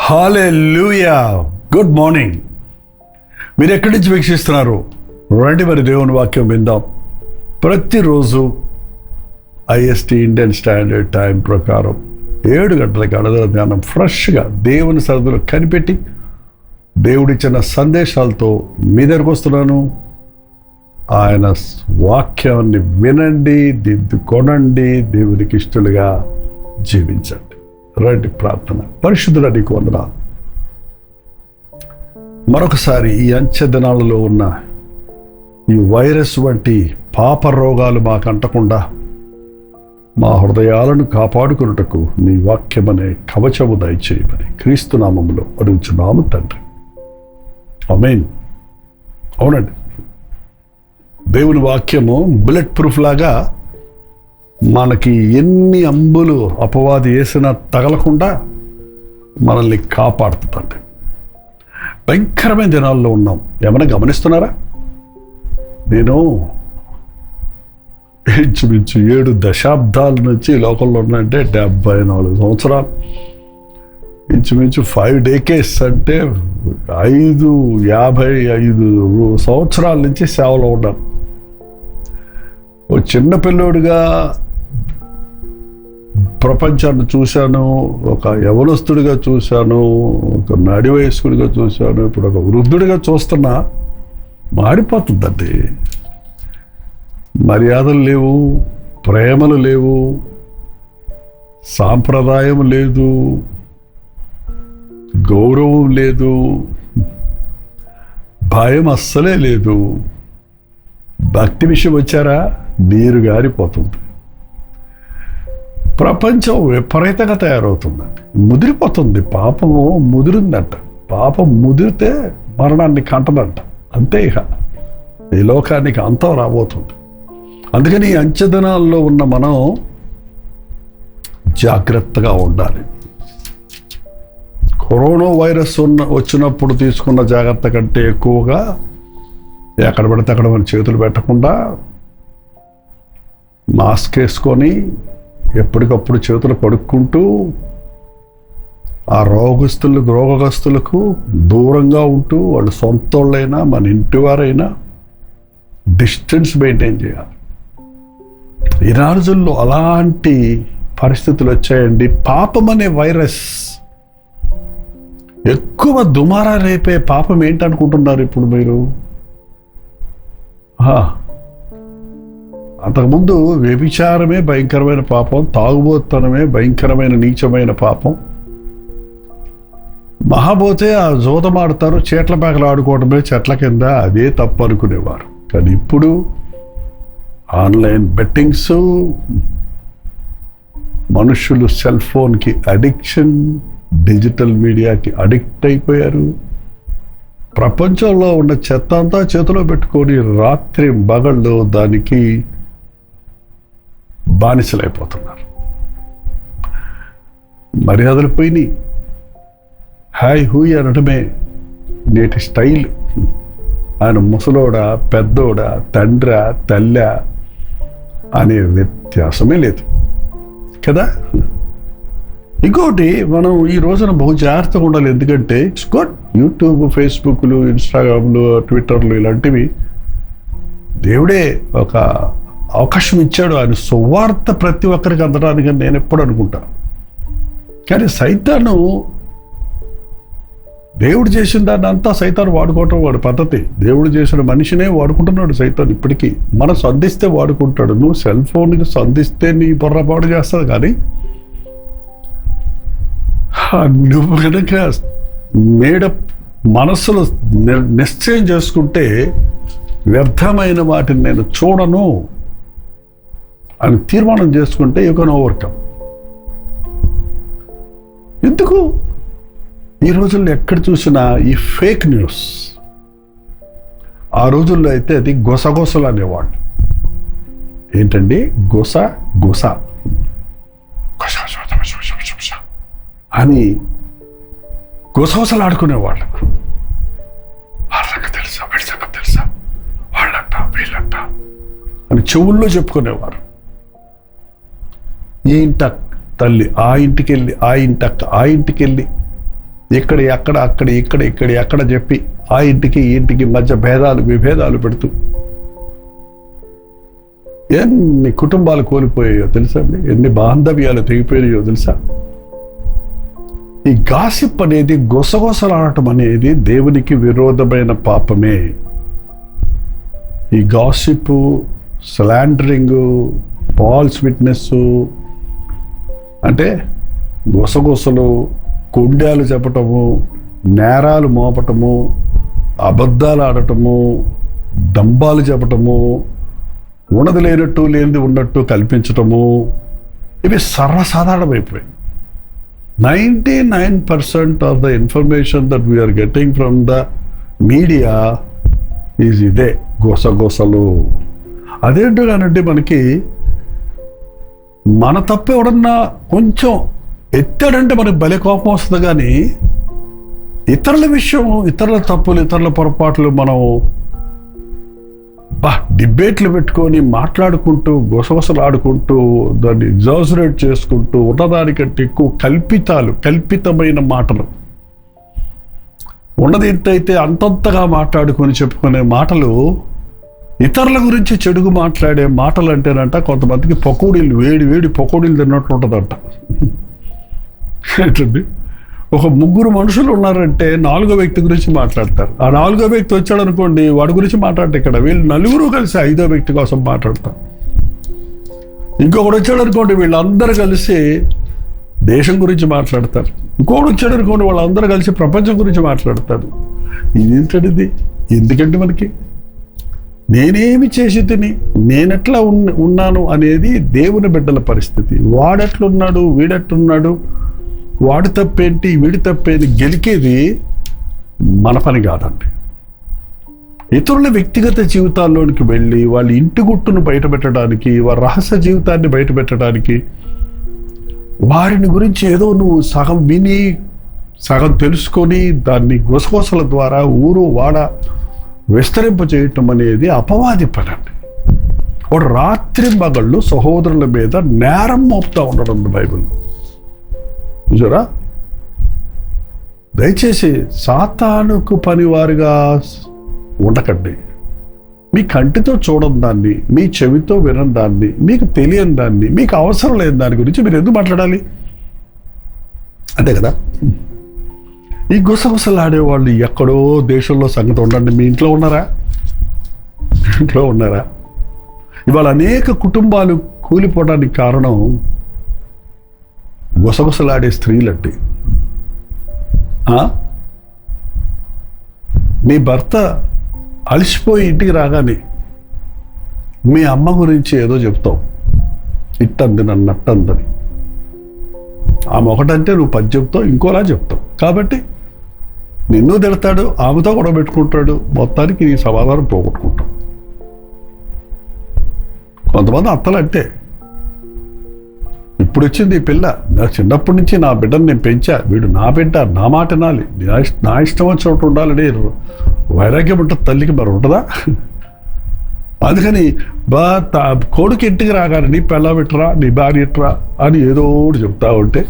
హల్లెలూయా. Good morning. మీరు ఎక్కడి నుంచి వీక్షిస్తున్నారు? రండి మరి దేవుని వాక్యం విందాం. ప్రతిరోజు IST ఇండియన్ స్టాండర్డ్ టైం ప్రకారం 7 గంటలకి అడగ ధ్యానం ఫ్రెష్గా దేవుని సరదులు కనిపెట్టి దేవుడిచ్చిన సందేశాలతో మీ దగ్గరకు వస్తున్నాను. ఆయన వాక్యాన్ని వినండి, దిద్దుకొనండి, దేవునికి ఇష్టలుగా జీవించండి. రండి ప్రార్థన. పరిశుద్ధుడా నీకు వందనాలు. మరొకసారి ఈ అంచె దినాలలో ఉన్న ఈ వైరస్ వంటి పాప రోగాలు మాకు అంటకుండా మా హృదయాలను కాపాడుకున్నటకు నీ వాక్యమనే కవచము దయచేయమని క్రీస్తు నామములో అడుగుచున్నాము తండ్రి. ఆమేన్. అవునండి, దేవుని వాక్యము బుల్లెట్ ప్రూఫ్ లాగా మనకి ఎన్ని అంబులు అపవాది వేసినా తగలకుండా మనల్ని కాపాడుతుందండి. భయంకరమైన దినాల్లో ఉన్నాం. ఏమైనా గమనిస్తున్నారా? నేను ఇంచుమించు 7 దశాబ్దాల నుంచి లోకంలో ఉన్నాయంటే 74 సంవత్సరాలు, ఇంచుమించు 5 decades అంటే 55 సంవత్సరాల నుంచి సేవలో ఉన్నాను. ఓ చిన్న పిల్లోడిగా ప్రపంచాన్ని చూశాను, ఒక యవనస్తుడిగా చూశాను, ఒక నడి వయస్కుడిగా చూశాను, ఇప్పుడు ఒక వృద్ధుడిగా చూస్తున్నా. మాడిపోతుందండి. మర్యాదలు లేవు, ప్రేమలు లేవు, సాంప్రదాయం లేదు, గౌరవం లేదు, భయం అస్సలే లేదు. భక్తి విషయం వచ్చారా, నీరు గారిపోతుంది. ప్రపంచం విపరీతంగా తయారవుతుందండి, ముదిరిపోతుంది. పాపము ముదిరిందంట. పాపం ముదిరితే మరణాన్ని కంటదంట. అంతే. ఇక ఈ లోకానికి అంతం రాబోతుంది. అందుకని ఈ అంచెదినాల్లో ఉన్న మనం జాగ్రత్తగా ఉండాలి. కరోనా వైరస్ వచ్చినప్పుడు తీసుకున్న జాగ్రత్త కంటే ఎక్కువగా ఎక్కడ పడితే అక్కడ మన చేతులు పెట్టకుండా మాస్క్ వేసుకొని ఎప్పటికప్పుడు చేతులు కడుక్కుంటూ ఆ రోగస్తులకు దూరంగా ఉంటూ, వాళ్ళు సొంత వాళ్ళైనా మన ఇంటి వారైనా డిస్టెన్స్ మెయింటైన్ చేయాలి. ఈ రోజుల్లో అలాంటి పరిస్థితులు వచ్చాయండి. పాపం అనే వైరస్ ఎక్కువ దుమారా రేపే పాపం ఏంటనుకుంటున్నారు ఇప్పుడు మీరు? అంతకుముందు వ్యభిచారమే భయంకరమైన పాపం, తాగుబోతనమే భయంకరమైన నీచమైన పాపం. మహాపోతే ఆ జోదమాడతారు, చేట్ల పేకలు ఆడుకోవడమే చెట్ల కింద, అదే తప్పు అనుకునేవారు. కానీ ఇప్పుడు ఆన్లైన్ బెట్టింగ్స్, మనుషులు సెల్ ఫోన్కి అడిక్షన్, డిజిటల్ మీడియాకి అడిక్ట్ అయిపోయారు. ప్రపంచంలో ఉన్న చెత్త అంతా చేతిలో పెట్టుకొని రాత్రి పగళ్ళు దానికి బానిసలైపోతున్నారు. మర్యాదలు పోయినాయి. హాయ్ హూయ్ అనడమే నేటి స్టైల్. ఆయన ముసలోడా, పెద్దోడా, తండ్రా, తల్లా అనే వ్యత్యాసమే లేదు కదా. ఇంకోటి, మనం ఈ రోజున బహు జాగ్రత్తగా ఉండాలి. ఎందుకంటే ఇట్స్ గుడ్. యూట్యూబ్, ఫేస్బుక్లు, ఇన్స్టాగ్రామ్లు, ట్విట్టర్లు ఇలాంటివి దేవుడే ఒక అవకాశం ఇచ్చాడు. ఆయన సువార్త ప్రతి ఒక్కరికి అందడానికి నేను ఎప్పుడు అనుకుంటా. కానీ సైతాను, దేవుడు చేసిన దాన్ని అంతా సైతాను వాడుకోవటం వాడి పద్ధతి. దేవుడు చేసిన మనిషినే వాడుకుంటున్నాడు సైతాను ఇప్పటికీ. మనం సంధిస్తే వాడుకుంటాడు. నువ్వు సెల్ ఫోన్కి సంధిస్తే నీ పొర్రపాటు చేస్తుంది. కానీ నువ్వు కనుక మనస్సులో నిశ్చయం చేసుకుంటే వ్యర్థమైన వాటిని నేను చూడను అని తీర్మానం చేసుకుంటే యూ కెన్ ఓవర్కమ్. ఎందుకు ఈ రోజుల్లో ఎక్కడ చూసినా ఈ ఫేక్ న్యూస్, ఆ రోజుల్లో అయితే అది గొసగొసలు అనేవాళ్ళు. ఏంటండి? గొస గొస అని గొసగొసలు ఆడుకునేవాళ్ళు. వాళ్ళ సంగతి తెలుసా, వీళ్ళ సంగతి తెలుసా, వాళ్ళంట వీళ్ళంట అని చెవుల్లో చెప్పుకునేవారు. ఈ ఇంట తల్లి ఆ ఇంటికి వెళ్ళి, ఆ ఇంటి అక్క ఆ ఇంటికి వెళ్ళి, ఇక్కడ అక్కడ అక్కడ ఇక్కడ ఇక్కడ అక్కడ చెప్పి ఆ ఇంటికి ఈ ఇంటికి మధ్య భేదాలు విభేదాలు పెడుతూ ఎన్ని కుటుంబాలు కోల్పోయాయో తెలుసా అండి? ఎన్ని బాంధవ్యాలు తెగిపోయాయో తెలుసా? ఈ గాసిప్ అనేది, గొసగొసలాడటం అనేది దేవునికి విరోధమైన పాపమే. ఈ గాసిప్, స్లాండరింగ్, ఫాల్స్ విట్నెస్ అంటే గొసగొసలు, కొండాలు చెప్పటము, నేరాలు మోపటము, అబద్ధాలు ఆడటము, డంబాలు చెప్పటము, ఉన్నది లేనట్టు లేనిది ఉన్నట్టు కల్పించటము, ఇవి సర్వసాధారణమైపోయాయి. 99% of the information that we are getting from the media is ఇదే గొసగొసలు. అదేంటోనంటే మనకి మన తప్పు ఎవడన్నా కొంచెం ఎత్తాడంటే మనకి భలే కోపం వస్తుంది. కానీ ఇతరుల విషయం, ఇతరుల తప్పులు, ఇతరుల పొరపాట్లు మనం డిబేట్లు పెట్టుకొని మాట్లాడుకుంటూ గొసగొసలు ఆడుకుంటూ దాన్ని ఎగ్జాజరేట్ చేసుకుంటూ ఉన్నదానికంటే ఎక్కువ కల్పితమైన మాటలు, ఉన్నది ఎంతైతే అంతంతగా మాట్లాడుకొని చెప్పుకునే మాటలు, ఇతరుల గురించి చెడుగు మాట్లాడే మాటలు అంటేనంట కొంతమందికి పకోడీలు, వేడి వేడి పకోడీలు తిన్నట్టు ఉంటుందంట. ఏంటండి? ఒక ముగ్గురు మనుషులు ఉన్నారంటే 4వ వ్యక్తి గురించి మాట్లాడతారు. ఆ 4వ వ్యక్తి వచ్చాడు అనుకోండి, వాడి గురించి మాట్లాడతారు. ఇక్కడ వీళ్ళు నలుగురు కలిసి 5వ వ్యక్తి కోసం మాట్లాడతారు. ఇంకొకడు వచ్చాడు అనుకోండి, వీళ్ళందరూ కలిసి దేశం గురించి మాట్లాడతారు. ఇంకొకడు వచ్చాడు అనుకోండి, వాళ్ళందరూ కలిసి ప్రపంచం గురించి మాట్లాడతారు. ఇదేంటది? ఎందుకంటే మనకి నేనేమి చేసి తిని నేనెట్లా ఉన్నాను అనేది దేవుని బిడ్డల పరిస్థితి. వాడెట్లున్నాడు, వీడెట్లున్నాడు, వాడి తప్పేంటి, వీడి తప్పేంటి గెలికేది మన పని కాదండి. ఇతరుల వ్యక్తిగత జీవితాల్లోనికి వెళ్ళి వాళ్ళ ఇంటి గుట్టును బయటపెట్టడానికి, వారి రహస్య జీవితాన్ని బయటపెట్టడానికి, వారిని గురించి ఏదో నువ్వు సగం విని సగం తెలుసుకొని దాన్ని గొసగొసల ద్వారా ఊరు వాడ విస్తరింప చేయటం అనేది అపవాది పని అండి. వాడు రాత్రి మగళ్ళు సహోదరుల మీద నేరం మోపుతా ఉండడం బైబిల్ చూసారా? దయచేసి సాతానుకు పనివారిగా ఉండకండి. మీ కంటితో చూడని దాన్ని, మీ చెవితో వినని దాన్ని, మీకు తెలియని దాన్ని, మీకు అవసరం లేని దాని గురించి మీరు ఎందుకు మాట్లాడాలి? అంతే కదా? ఈ గుసగుసలు ఆడేవాళ్ళు ఎక్కడో దేశంలో సంగతి ఉండండి. మీ ఇంట్లో ఉన్నారా? ఇంట్లో ఉన్నారా? ఇవాళ అనేక కుటుంబాలు కూలిపోవడానికి కారణం గుసగుసలాడే స్త్రీలండి. మీ భర్త అలసిపోయి ఇంటికి రాగానే మీ అమ్మ గురించి ఏదో చెప్తావు, ఇట్టంది నన్ను అట్టందని. ఆమె ఒకటంటే నువ్వు 10 చెప్తావు, ఇంకోలా చెప్తావు. కాబట్టి నిన్ను తిడతాడు, ఆమెతో కూడా పెట్టుకుంటాడు, మొత్తానికి నీ సమాధానం పోగొట్టుకుంటావు. కొంతమంది అత్తలు అంటే, ఇప్పుడు వచ్చింది ఈ పిల్ల, నా చిన్నప్పటి నుంచి నా బిడ్డను నేను పెంచా, వీడు నా బిడ్డ, నా మాట వినాలి, నా ఇష్టం వచ్చినట్టు ఉండాలని వైరాగ్యం ఉంటుంది తల్లికి. మరి ఉంటుందా? అందుకని కొడుకు ఇంటికి రాగానే నీ పిల్ల పెట్టరా, నీ భార్య ఇట్రా అని ఏదో ఒకటి చెప్తా ఉంటే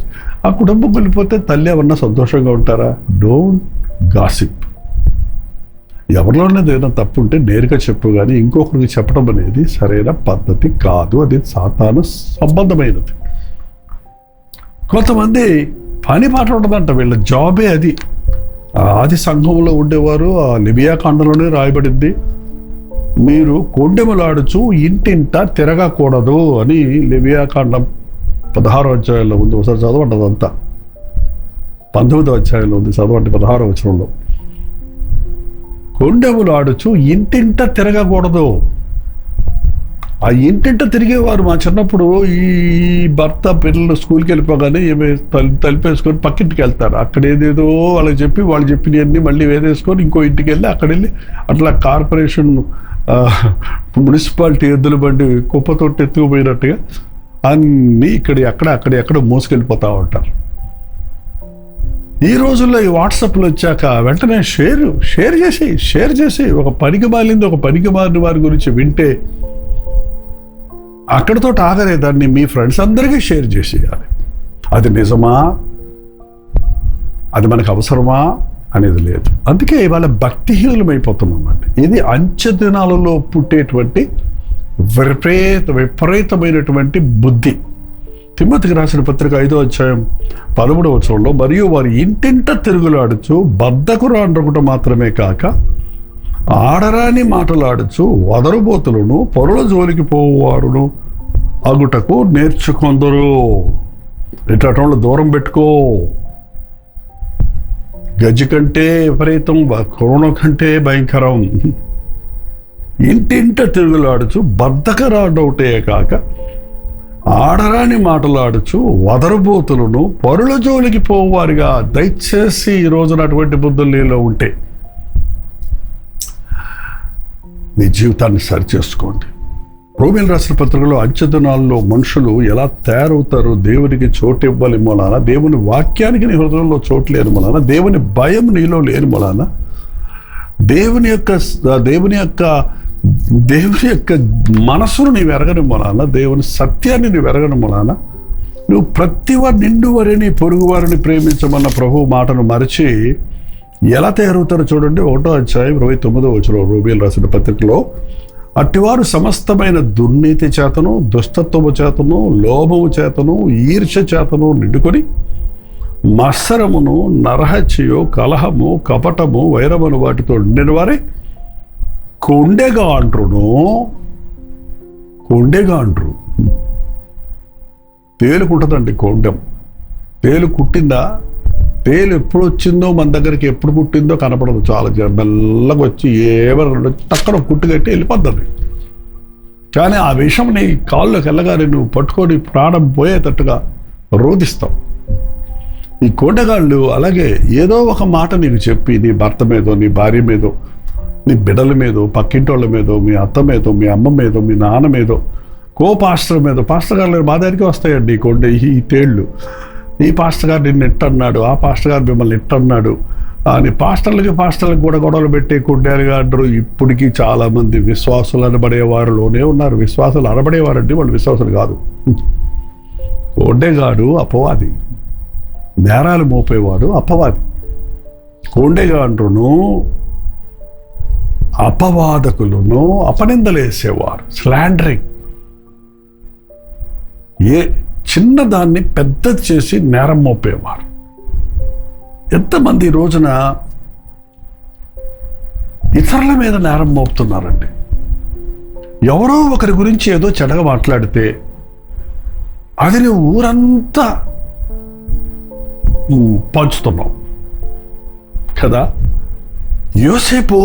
ఆ కుటుంబం వెళ్ళిపోతే తల్లి ఎవరన్నా సంతోషంగా ఉంటారా? Don't gossip. ఎవరిలోనేది ఏదైనా తప్పు ఉంటే నేరుగా చెప్పు, కానీ ఇంకొకరికి చెప్పడం అనేది సరైన పద్ధతి కాదు. అది సాతాను సంబంధమైనది. కొంతమంది పని పాట ఉంటుందంట, వీళ్ళ జాబే అది. ఆది సంఘంలో ఉండేవారు, ఆ లిబియా ఖండంలోనే రాయబడింది, మీరు కొండెములాడుచు ఇంటింట తిరగకూడదు అని. లిబియా ఖండం 16వ అధ్యాయంలో ఉంది. ఒకసారి చదవండి అదంతా. 19వ అధ్యాయంలో ఉంది, చదవండి 16వ వచనంలో. కొండెములాడుచు ఇంటింట తిరగకూడదు. ఆ ఇంటింట తిరిగేవారు. మా చిన్నప్పుడు ఈ భర్త పిల్లలు స్కూల్కి వెళ్ళిపోగానే ఏమే తలిపేసుకొని పక్కింటికి వెళ్తారు. అక్కడ ఏదేదో వాళ్ళకి చెప్పి వాళ్ళు చెప్పినవన్నీ మళ్ళీ వేదేసుకొని ఇంకో ఇంటికి వెళ్ళి అక్కడ వెళ్ళి అట్లా కార్పొరేషన్ మున్సిపాలిటీ ఎద్దుల బండి కుప్పతోటి ఎత్తుకుపోయినట్టుగా అన్నీ అక్కడ మోసుకెళ్ళిపోతూ ఉంటారు. ఈ రోజుల్లో ఈ వాట్సాప్లో వచ్చాక వెంటనే షేర్ చేసి ఒక పనికి మాలిన వారి గురించి వింటే అక్కడితో ఆగరే దాన్ని మీ ఫ్రెండ్స్ అందరికీ షేర్ చేసేయాలి. అది నిజమా, అది మనకు అవసరమా అనేది లేదు. అందుకే ఇవాళ భక్తిహీనులమైపోతున్నామండి. ఇది అంచె దినాలలో పుట్టేటువంటి విపరీతమైనటువంటి బుద్ధి. తిమ్మతికి రాసిన పత్రిక 5వ అధ్యాయం 13వ వచనంలో, మరియు వారి ఇంటింట తిరుగులాడుచు బద్ధకురాండ్రొకట మాత్రమే కాక ఆడరాని మాటలాడుచు వదరుబోతులను పొరల జోలికి పోవారును అగుటకు నేర్చుకొందరు. ఇట్లా దూరం పెట్టుకో. గజ్జి కంటే విపరీతం, కరోనా కంటే భయంకరం. ఇంటింట తిరుగులాడుచు బద్ధకరాడవుటే కాక ఆడరాని మాటలాడుచు వదరుబోతులను పరుల జోలికి పోవారుగా. దయచేసి ఈ రోజున అటువంటి బుద్ధులు నీలో ఉంటే మీ జీవితాన్ని సరిచేసుకోండి. రోమీయులకు రాసిన పత్రికలో అంచె దినాల్లో మనుషులు ఎలా తయారవుతారు, దేవునికి చోటు ఇవ్వాలి మూలాన, దేవుని వాక్యానికి నీ హృదయంలో చోటు లేని మూలాన, దేవుని భయం నీలో లేని మూలాన, దేవుని యొక్క మనసును నీవు ఎరగని మూలాన, దేవుని సత్యాన్ని నీవు ఎరగని మూలాన, నువ్వు ప్రతివారు నిండు వారిని పొరుగు వారిని ప్రేమించమన్న ప్రభువు మాటను మరిచి ఎలా తయారవుతారో చూడండి. 1వ అధ్యాయం 29వ వచనం రోమీయులకు రాసిన పత్రికలో, అట్టివారు సమస్తమైన దుర్నీతి చేతను, దుష్టత్వము చేతను, లోభము చేతను, ఈర్ష్య చేతను నిండుకొని మత్సరమును, నరహత్యయు, కలహము, కపటము, వైరమును వాటితో నిండిన వారే కొండెగా అంటారు. తేలుకుంటుందండి కొండెం. తేలు కుట్టిందా? తేలు ఎప్పుడు వచ్చిందో మన దగ్గరికి ఎప్పుడు పుట్టిందో కనపడదు. చాలా మెల్లగా వచ్చి ఎవరు తక్కడ కుట్టు కట్టి వెళ్ళిపోద్ది. కానీ ఆ విషయం నీ కాళ్ళలోకి వెళ్ళగానే నువ్వు పట్టుకొని ప్రాణం పోయేటట్టుగా రోధిస్తావు. ఈ కొండగాళ్ళు అలాగే ఏదో ఒక మాట నీకు చెప్పి నీ భర్త మీదో, నీ భార్య మీదో, నీ బిడ్డల మీదో, పక్కింటోళ్ళ మీదో, మీ అత్త మీదో, మీ అమ్మ మీదో, మీ నాన్న మీదో, పాస్టర్ మీదో, పాస్టర్ గారు మా దగ్గరికి వస్తాయండి ఈ తేళ్ళు. ఈ పాస్టర్ గారు నిన్ను ఎట్టన్నాడు, ఆ పాస్టర్ గారు మిమ్మల్ని ఎట్టన్నాడు అని పాస్టర్లకి కూడా గొడవలు పెట్టే కొండేలుగా అంటారు. ఇప్పటికీ చాలామంది విశ్వాసులు అనబడేవారులోనే ఉన్నారు. విశ్వాసులు అనబడేవారంటే వాళ్ళు విశ్వాసులు కాదు. కొండేగాడు అపవాది, నేరాలు మోపేవాడు అపవాది. కొండేగా అంటును అపవాదకులను, అపనిందలేసేవారు, స్లాండరింగ్. ఏ చిన్నదాన్ని పెద్దది చేసి నేరం మోపేవారు. ఎంతమంది ఈ రోజున ఇతరుల మీద నేరం మోపుతున్నారండి. ఎవరో ఒకరి గురించి ఏదో చెడగా మాట్లాడితే అది నువ్వు ఊరంతా పంచుతున్నావు కదా. యోసేపు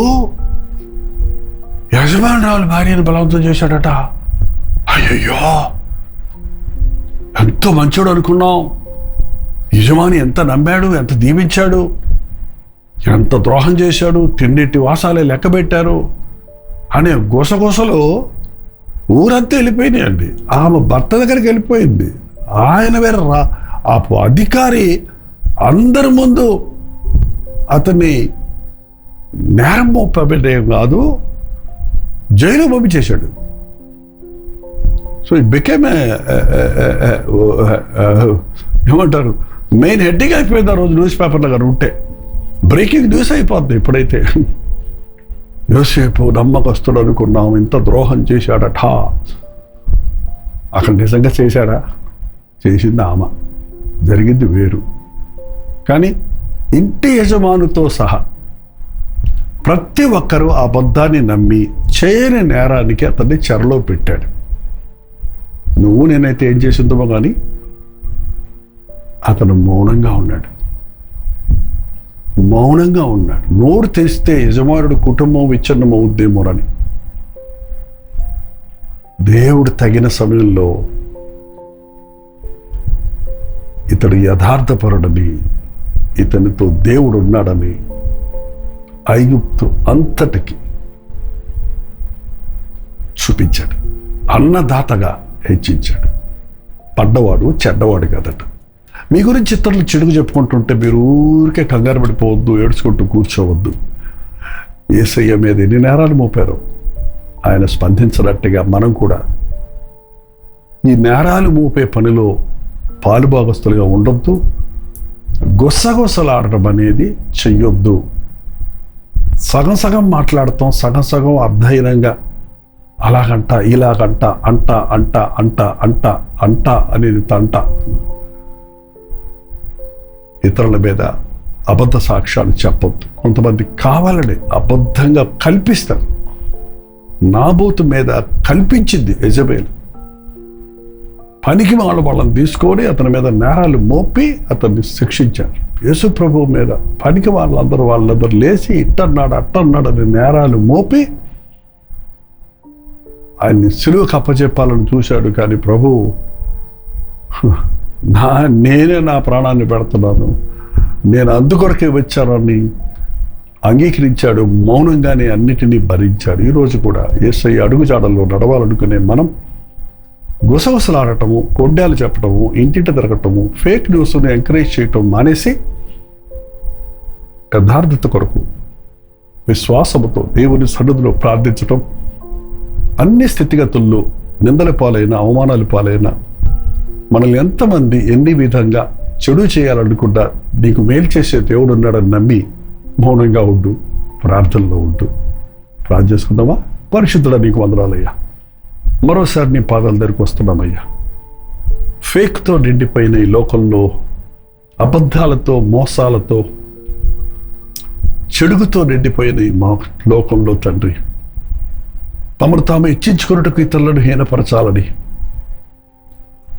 యజమానురాలు భార్యను బలవంతం చేశాడట. అయ్యయ్యో, ఎంతో మంచోడు అనుకున్నాం. యజమాని ఎంత నమ్మాడు, ఎంత దీవించాడు, ఎంత ద్రోహం చేశాడు, తిండిటి వాసాలే లెక్క పెట్టారు అనే గుసగుసలు ఊరంతా వెళ్ళిపోయినాయండి. ఆమె భర్త దగ్గరికి వెళ్ళిపోయింది. ఆయన వేరే ఆ అధికారి అందరి ముందు అతన్ని నేరం మోపబెట్టేం కాదు, జైలు పంపించేశాడు. సో ఇట్ బికేమ్ ఏమంటారు, మెయిన్ హెడ్డింగ్ అయిపోయింది ఆ రోజు న్యూస్ పేపర్లో కానీ ఉంటే. బ్రేకింగ్ న్యూస్ అయిపోద్ది. ఇప్పుడైతే యోసేపు నమ్మకస్తుడు అనుకున్నాం, ఇంత ద్రోహం చేశాడట. అక్కడ నిజంగా చేశాడా? చేసింది ఆమె, జరిగింది వేరు. కానీ ఇంటి యజమానుతో సహా ప్రతి ఒక్కరూ ఆ అబద్ధాన్ని నమ్మి చేయని నేరానికి అతన్ని చెరలో పెట్టాడు. నువ్వు నేనైతే ఏం చేసిందో కానీ అతను మౌనంగా ఉన్నాడు. నోరు తెస్తే యజమానుడు కుటుంబం విచ్ఛిన్నమవుద్దేమోనని. దేవుడు తగిన సమయంలో ఇతడు యథార్థపరుడని, ఇతనితో దేవుడు ఉన్నాడని ఐగుప్తు అంతటికి చూపించాడు. అన్నదాతగా హెచ్చించాడు. పడ్డవాడు చెడ్డవాడు కాదట. మీ గురించి ఇతరులు చెడుగు చెప్పుకుంటుంటే మీరు ఊరికే కంగారు పడిపోవద్దు, ఏడ్చుకుంటూ కూర్చోవద్దు. యేసయ్య మీద ఎన్ని నేరాలు మోపారో ఆయన స్పందించినట్టుగా మనం కూడా ఈ నేరాలు మోపే పనిలో పాలుభాగస్తులుగా ఉండొద్దు. గుసగుసలాడటం అనేది చెయ్యొద్దు. సగం సగం మాట్లాడతాం, సగం సగం అర్థహీనంగా అలాగంట ఇలాగంట అంట అంట అంట అంట అంట అనేది తంట. ఇతరుల మీద అబద్ధ సాక్ష్యాలు చెప్పొద్దు. కొంతమంది కావాలని అబద్ధంగా కల్పిస్తారు. నాబోతు మీద కల్పించింది యెజబెలు. పనికి వాళ్ళని తీసుకొని అతని మీద నేరాలు మోపి అతన్ని శిక్షించారు. యేసు ప్రభువు మీద పనికి వాళ్ళందరూ లేచి ఇట్టన్నాడు అట్టన్నాడు అని నేరాలు మోపి ఆయన్ని సిలువకు అప్పచెప్పాలని చూశాడు. కానీ ప్రభువు నేనే నా ప్రాణాన్ని పెడుతున్నాను, నేను అందుకొరకే వచ్చానని అంగీకరించాడు. మౌనంగానే అన్నిటినీ భరించాడు. ఈరోజు కూడా యేసయ్య అడుగుజాడల్లో నడవాలనుకునే మనం గుసగుసలాడటము, కొడ్డాలు చెప్పటము, ఇంటింట తిరగటము, ఫేక్ న్యూస్ని ఎంకరేజ్ చేయటం మానేసి యథార్థత కొరకు విశ్వాసముతో దేవుని సన్నిధిలో ప్రార్థించటం, అన్ని స్థితిగతుల్లో నిందల పాలైన అవమానాల పాలైన మనల్ని ఎంతమంది ఎన్ని విధంగా చెడు చేయాలనుకుంటా నీకు మేలు చేసే దేవుడు ఉన్నాడని నమ్మి మౌనంగా ఉండు, ప్రార్థనలో ఉంటూ ప్రార్థన చేసుకుందామా? పరిశుద్ధుడా నీకు వందనాలయ్యా, మరోసారి నీ పాదాల దగ్గరికి వస్తున్నామయ్యా. ఫేక్తో నిండిపోయిన ఈ లోకంలో, అబద్ధాలతో మోసాలతో చెడుగుతో నిండిపోయిన ఈ లోకంలో తండ్రి, తమను తాము హెచ్చించుకున్నట్టుకు ఇతరులను హీనపరచాలని,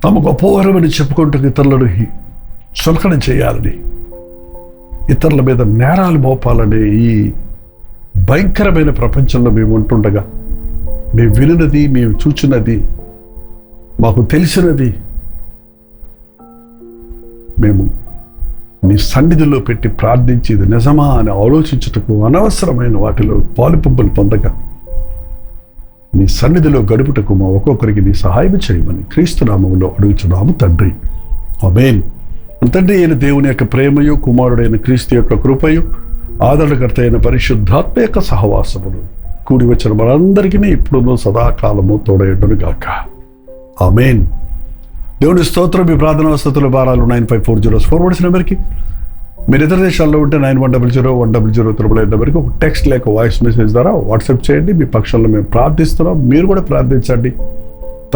తమ గొప్పవారమని చెప్పుకుంటూ ఇతరులను చులకన చేయాలని, ఇతరుల మీద నేరాలు మోపాలని ఈ భయంకరమైన ప్రపంచంలో మేము ఉంటుండగా, మేము వినినది, మేము చూచినది, మాకు తెలిసినది మేము నీ సన్నిధిలో పెట్టి ప్రార్థించి ఇది నిజమా అని ఆలోచించుటకు అనవసరమైన వాటిలో పాలుపంపులు పొందగా నీ సన్నిధిలో గడుపుటకు మా ఒక్కొక్కరికి నీ సహాయం చేయమని క్రీస్తు నామములో అడుగుచున్నాము తండ్రి. ఆమేన్. తండ్రి అయిన దేవుని యొక్క ప్రేమయు, కుమారుడైన క్రీస్తు యొక్క కృపయు, ఆదరణకర్త అయిన పరిశుద్ధాత్మ యొక్క సహవాసమును కూడి వచ్చిన మనందరికీ ఇప్పుడు సదాకాలము తోడయుండును గాక. ఆమేన్. దేవుని స్తోత్రం. మీ ప్రార్థనా వసతుల భారాలు 9540 నెంబర్కి, మీరు ఇతర దేశాల్లో ఉంటే 9100 నెంబర్కి ఒక టెక్స్ట్ లేక వాయిస్ మెసేజ్ ద్వారా వాట్సాప్ చేయండి. మీ పక్షంలో మేము ప్రార్థిస్తున్నాం, మీరు కూడా ప్రార్థించండి.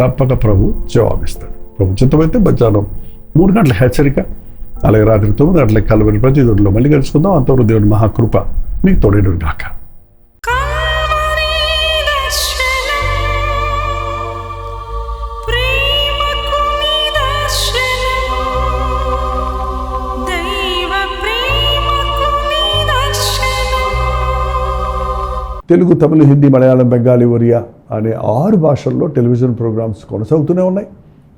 తప్పక ప్రభు జవాబిస్తాడు. ప్రభు చిత్తమైతే మధ్యాహ్నం 3 గంటల హెచ్చరిక, అలాగే రాత్రి 9 గంటల కలవరి ప్రతి దొడ్లో మళ్ళీ కలుసుకుందాం. అంతవరకు దేవుని మహాకృప మీకు తోడేడు గాక. తెలుగు, తమిళ, హిందీ, మలయాళం, బెంగాలీ, ఒరియా అనే 6 భాషల్లో టెలివిజన్ ప్రోగ్రామ్స్ కొనసాగుతూనే ఉన్నాయి.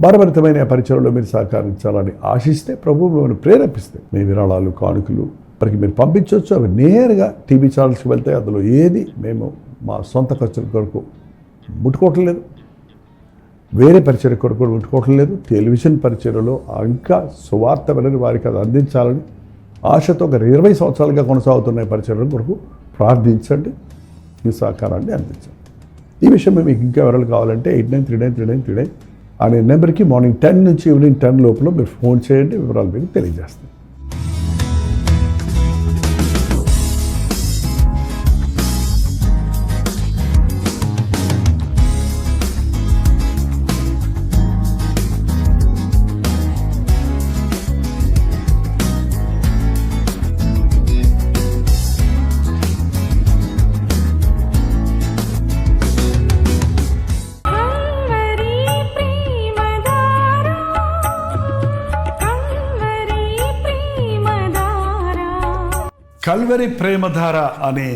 భారభరితమైన పరిచయంలో మీరు సహకరించాలని ఆశిస్తే, ప్రభు మిమ్మల్ని ప్రేరేపిస్తే మీ విరాళాలు, కానుకలు వారికి మీరు పంపించవచ్చు. అవి నేరుగా టీవీ ఛానల్స్కి వెళ్తాయి. అందులో ఏది మేము మా సొంత ఖర్చుల కొరకు ముట్టుకోవటం లేదు, వేరే పరిచయ కొరకు కూడా ముట్టుకోవటం లేదు. టెలివిజన్ పరిచయలో ఇంకా సువార్త వినని వారికి అది అందించాలని ఆశతో ఒక 20 సంవత్సరాలుగా కొనసాగుతున్న పరిచయం కొరకు ప్రార్థించండి, మీ సహకారాన్ని అందించండి. ఈ విషయం మీకు ఇంకా వివరాలు కావాలంటే 89393939 అనే నెంబర్కి మార్నింగ్ 10 నుంచి ఈవినింగ్ 10 లోపల మీరు ఫోన్ చేయండి, వివరాలు మీకు తెలియజేస్తాం. కల్వరి ప్రేమధార అనే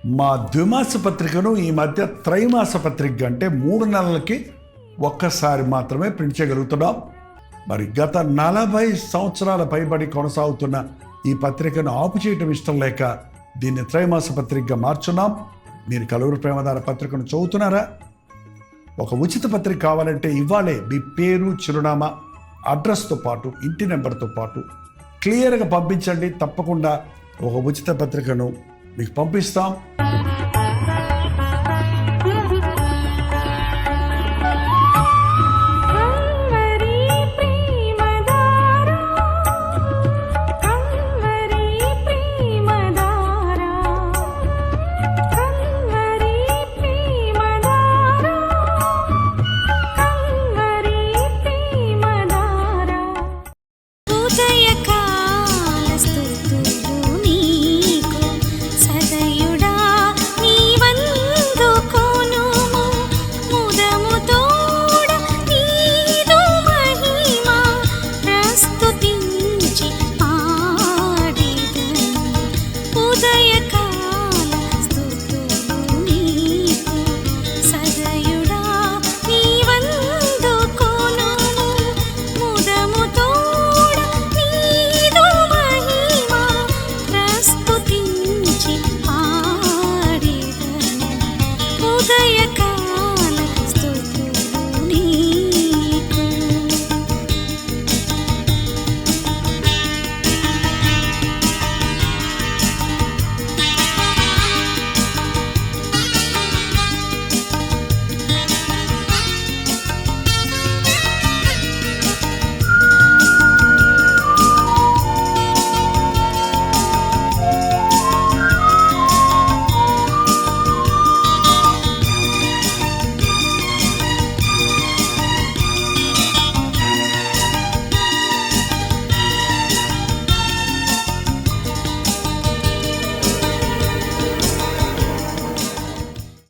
మా ద్విమాస పత్రికను ఈ మధ్య త్రైమాస పత్రిక అంటే 3 నెలలకి ఒక్కసారి మాత్రమే ప్రింట్ చేయగలుగుతున్నాం. మరి గత 40 సంవత్సరాల పైబడి కొనసాగుతున్న ఈ పత్రికను ఆపు చేయటం ఇష్టం లేక దీన్ని త్రైమాస పత్రికగా మార్చున్నాం. మీరు కలువరి ప్రేమధార పత్రికను చదువుతున్నారా? ఒక ఉచిత పత్రిక కావాలంటే ఇవ్వాలే మీ పేరు, చిరునామా, అడ్రస్తో పాటు ఇంటి నెంబర్తో పాటు క్లియర్గా పంపించండి. తప్పకుండా ఒక ఉచిత పత్రికను మీకు పంపిస్తాం. ఉదయకాల